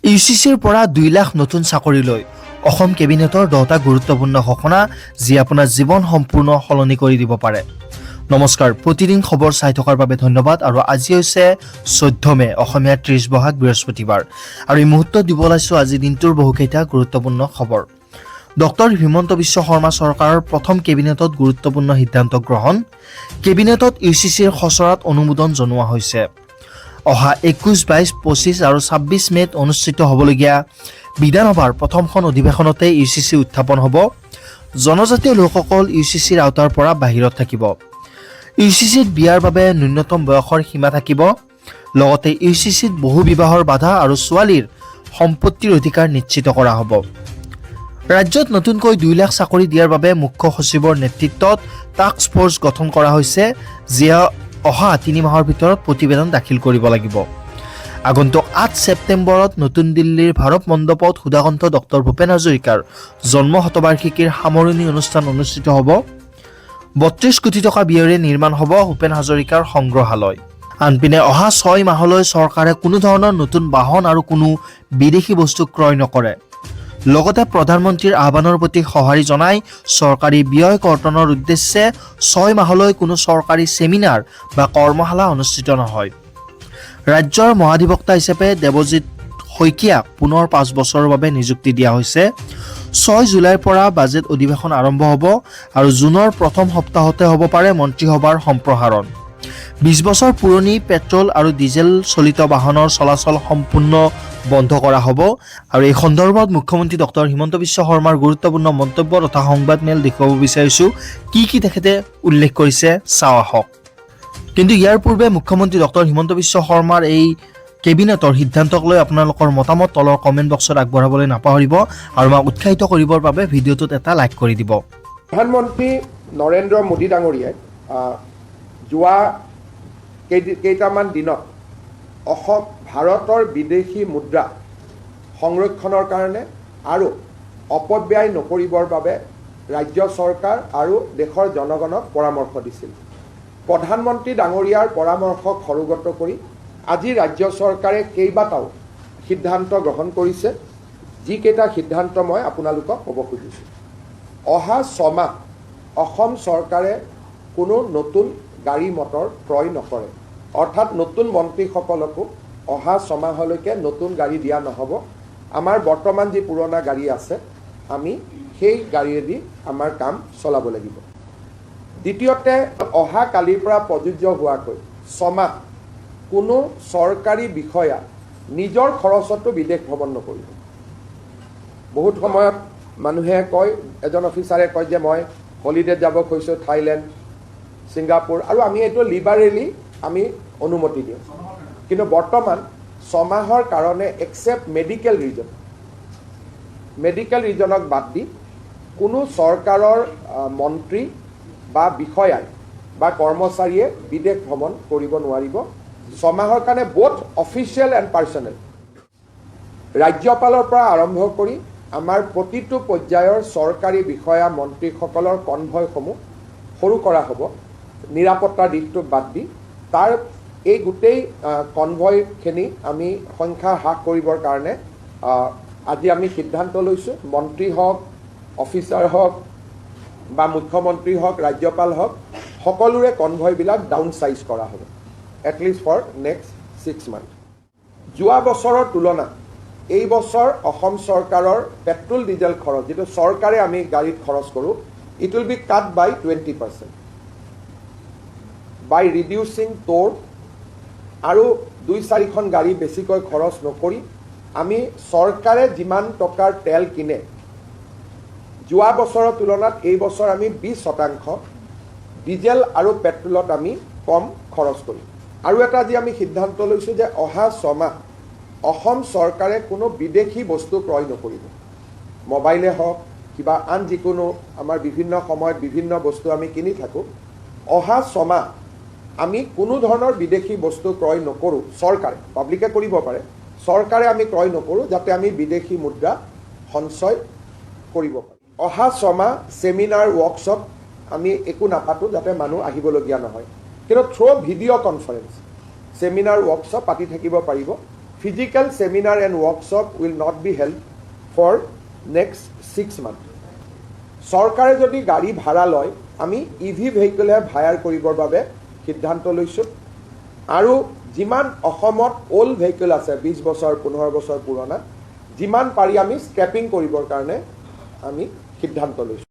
ইউচিচিৰ পৰা 2 লাখ নতুন চাকৰিলৈ অসম কেবিনেটৰ 10টা গুৰুত্বপূৰ্ণ ঘোষণা যি আপোনাৰ জীৱন সম্পূৰ্ণ সলনি কৰি দিব পাৰে। নমস্কাৰ, প্ৰতিদিন খবৰ চাই থকাৰ বাবে ধন্যবাদ। আৰু আজি হৈছে 14 মে, অসমীয়া 30 বহাগ বৃহস্পতিবাৰ। আৰু এই মুহূৰ্তত দিব ওলাইছো আজি দিনটোৰ বহুকেইটা গুৰুত্বপূৰ্ণ খবৰ। ডক্টৰ হিমন্ত বিশ্ব শৰ্মা চৰকাৰৰ প্ৰথম কেবিনেটত গুৰুত্বপূৰ্ণ সিদ্ধান্ত গ্ৰহণ। কেবিনেটত ইউচিচিৰ খচৰাত অনুমোদন জনোৱা হৈছে। অহা 21, 22, 25 আৰু 26 মেত অনুষ্ঠিত হ'বলগীয়া বিধানসভাৰ প্ৰথমখন অধিৱেশনতে ইউচিচি উত্থাপন হ'ব। জনজাতীয় লোকসকল ইউচিচিৰ আওতাৰ পৰা বাহিৰত থাকিব। ইউচিচিত বিয়াৰ বাবে ন্যূনতম বয়সৰ সীমা থাকিব। লগতে ইউচিচিত বহু বিবাহৰ বাধা আৰু ছোৱালীৰ সম্পত্তিৰ অধিকাৰ নিশ্চিত কৰা হ'ব। ৰাজ্যত নতুনকৈ 2 লাখ চাকৰি দিয়াৰ বাবে মুখ্য সচিবৰ নেতৃত্বত টাস্ক ফ'ৰ্চ গঠন কৰা হৈছে, যিয়ে অহা 3 মাহৰ ভিতৰত প্ৰতিবেদন দাখিল কৰিব লাগিব। আগন্তুক 8 ছেপ্টেম্বৰত নতুন দিল্লীৰ ভাৰত মণ্ডপত সুধাকণ্ঠ ডক্টৰ ভূপেন হাজৰিকাৰ জন্ম শতবাৰ্ষিকীৰ সামৰণি অনুষ্ঠান অনুষ্ঠিত হ'ব। 32 কোটি টকা ব্যয়েৰে নিৰ্মাণ হ'ব ভূপেন হাজৰিকাৰ সংগ্ৰহালয়। আনপিনে অহা 6 মাহলৈ চৰকাৰে কোনো ধৰণৰ নতুন বাহন আৰু কোনো বিদেশী বস্তু ক্ৰয় নকৰে। লগতে প্ৰধানমন্ত্ৰীৰ আহ্বানৰ প্ৰতি সঁহাৰি জনাই চৰকাৰী ব্যয় কৰ্তনৰ উদ্দেশ্যে 6 মাহলৈ কোনো চৰকাৰী ছেমিনাৰ বা কৰ্মশালা অনুষ্ঠিত নহয়। ৰাজ্যৰ মহাধিবক্তা হিচাপে দেৱজিৎ শইকীয়াক পুনৰ 5 বছৰৰ বাবে নিযুক্তি দিয়া হৈছে। 6 জুলাইৰ পৰা বাজেট অধিৱেশন আৰম্ভ হ'ব আৰু জুনৰ প্ৰথম সপ্তাহতে হ'ব পাৰে মন্ত্ৰীসভাৰ সম্প্ৰসাৰণ। 20 বছৰ পুৰণি পেট্ৰল আৰু ডিজেল চলিত বাহনৰ চলাচল সম্পূৰ্ণ বন্ধ কৰা হ'ব। আৰু এই সন্দৰ্ভত মুখ্যমন্ত্ৰী ডক্টৰ হিমন্ত বিশ্ব শৰ্মাৰ গুৰুত্বপূৰ্ণ মন্তব্য তথা সংবাদমেল দেখুৱাব বিচাৰিছোঁ। কি তেখেতে উল্লেখ কৰিছে চাওঁ আহক। কিন্তু ইয়াৰ পূৰ্বে মুখ্যমন্ত্ৰী ডক্টৰ হিমন্ত বিশ্ব শৰ্মাৰ এই কেবিনেটৰ সিদ্ধান্তক লৈ আপোনালোকৰ মতামত তলৰ কমেণ্ট বক্সত আগবঢ়াবলৈ নাপাহৰিব আৰু আমাক উৎসাহিত কৰিবৰ বাবে ভিডিঅ'টোত এটা লাইক কৰি দিব। প্ৰধানমন্ত্ৰী নৰেন্দ্ৰ মোদী ডাঙৰীয়াই যোৱা কেইটামান দিনত ভাৰতৰ বিদেশী মুদ্ৰা সংৰক্ষণৰ কাৰণে আৰু অপব্যয় নকৰিবৰ বাবে ৰাজ্য চৰকাৰ আৰু দেশৰ জনগণক পৰামৰ্শ দিছিল। প্ৰধানমন্ত্ৰী ডাঙৰীয়াৰ পৰামৰ্শক সৰুগত কৰি আজি ৰাজ্য চৰকাৰে কেইবাটাও সিদ্ধান্ত গ্ৰহণ কৰিছে, যিকেইটা সিদ্ধান্ত মই আপোনালোকক ক'ব খুজিছোঁ। অহা 6 মাহ অসম চৰকাৰে কোনো নতুন গাড়ী মটৰ ক্ৰয় নকৰে, অৰ্থাৎ নতুন মন্ত্ৰীসকলকো অহা 6 মাহলৈকে নতুন গাড়ী দিয়া নহ'ব। আমাৰ বৰ্তমান যি পুৰণা গাড়ী আছে আমি সেই গাড়ীয়েদি আমাৰ কাম চলাব লাগিব। দ্বিতীয়তে, অহা কালিৰ পৰা প্ৰযোজ্য হোৱাকৈ 6 মাহ কোনো চৰকাৰী বিষয়া নিজৰ খৰচতো বিদেশ ভ্ৰমণ নকৰিব। বহুত সময়ত মানুহে কয়, এজন অফিচাৰে কয় যে মই হলিডেত যাব খুজিছোঁ থাইলেণ্ড, ছিংগাপুৰ, আৰু আমি এইটো লিবাৰেলি আমি অনুমতি দিওঁ। কিন্তু বৰ্তমান 6 মাহৰ কাৰণে এক্সেপ্ট মেডিকেল ৰিজনক বাদ দি কোনো চৰকাৰৰ মন্ত্ৰী বা বিষয়াই বা কৰ্মচাৰীয়ে বিদেশ ভ্ৰমণ কৰিব নোৱাৰিব 6 মাহৰ কাৰণে, বোথ অফিচিয়েল এণ্ড পাৰ্চনেল। ৰাজ্যপালৰ পৰা আৰম্ভ কৰি আমাৰ প্ৰতিটো পৰ্যায়ৰ চৰকাৰী বিষয়া মন্ত্ৰীসকলৰ কনভয়সমূহ সৰু কৰা হ'ব, নিৰাপত্তাৰ দিশটোক বাদ দি। তাৰ এই গোটেই কনভয়খিনি আমি সংখ্যা হ্ৰাস কৰিবৰ কাৰণে আজি আমি সিদ্ধান্ত লৈছোঁ। মন্ত্ৰী হওক, অফিচাৰ হওক বা মুখ্যমন্ত্ৰী হওক, ৰাজ্যপাল হওক, সকলোৰে কনভয়বিলাক ডাউন চাইজ কৰা হ'ব, এটলিষ্ট ফৰ নেক্সট 6 মান্থ। যোৱা বছৰৰ তুলনাত এই বছৰ অসম চৰকাৰৰ পেট্ৰল ডিজেল খৰচ, যিটো চৰকাৰে আমি গাড়ীত খৰচ কৰোঁ, it will be cut by 20% by reducing toll, আৰু 2-4খন গাড়ী বেছিকৈ খৰচ নকৰি আমি চৰকাৰে যিমান টকাৰ তেল কিনে যোৱা বছৰৰ তুলনাত এই বছৰ আমি 20% ডিজেল আৰু পেট্ৰলত আমি কম খৰচ কৰিম। আৰু এটা আজি আমি সিদ্ধান্ত লৈছোঁ যে অহা 6 মাহ অসম চৰকাৰে কোনো বিদেশী বস্তু ক্ৰয় নকৰিব। মোবাইলে হওক, কিবা আন যিকোনো আমাৰ বিভিন্ন সময়ত বিভিন্ন বস্তু আমি কিনি থাকোঁ, অহা 6 মাহ আমি কোনো ধৰণৰ বিদেশী বস্তু ক্ৰয় নকৰোঁ। চৰকাৰে, পাব্লিকে কৰিব পাৰে, চৰকাৰে আমি ক্ৰয় নকৰোঁ, যাতে আমি বিদেশী মুদ্ৰা সঞ্চয় কৰিব পাৰোঁ। অহা 6 মাহ ছেমিনাৰ, ৱৰ্কশ্বপ আমি একো নাপাতোঁ, যাতে মানুহ আহিবলগীয়া নহয়। কিন্তু through video' conference seminar, workshop পাতি থাকিব পাৰিব। physical seminar and workshop will not be held for next 6 months. চৰকাৰে যদি গাড়ী ভাড়া লয় আমি ইভি ভেহিকলহে হায়াৰ কৰিবৰ বাবে সিদ্ধান্ত লৈছোঁ আৰু যিমান অসমত ওল্ড ভেহিকল আছে 20 বছৰ 15 বছৰ পুৰণা যিমান পাৰি আমি স্ক্ৰেপিং কৰিবৰ কাৰণে আমি সিদ্ধান্ত লৈছোঁ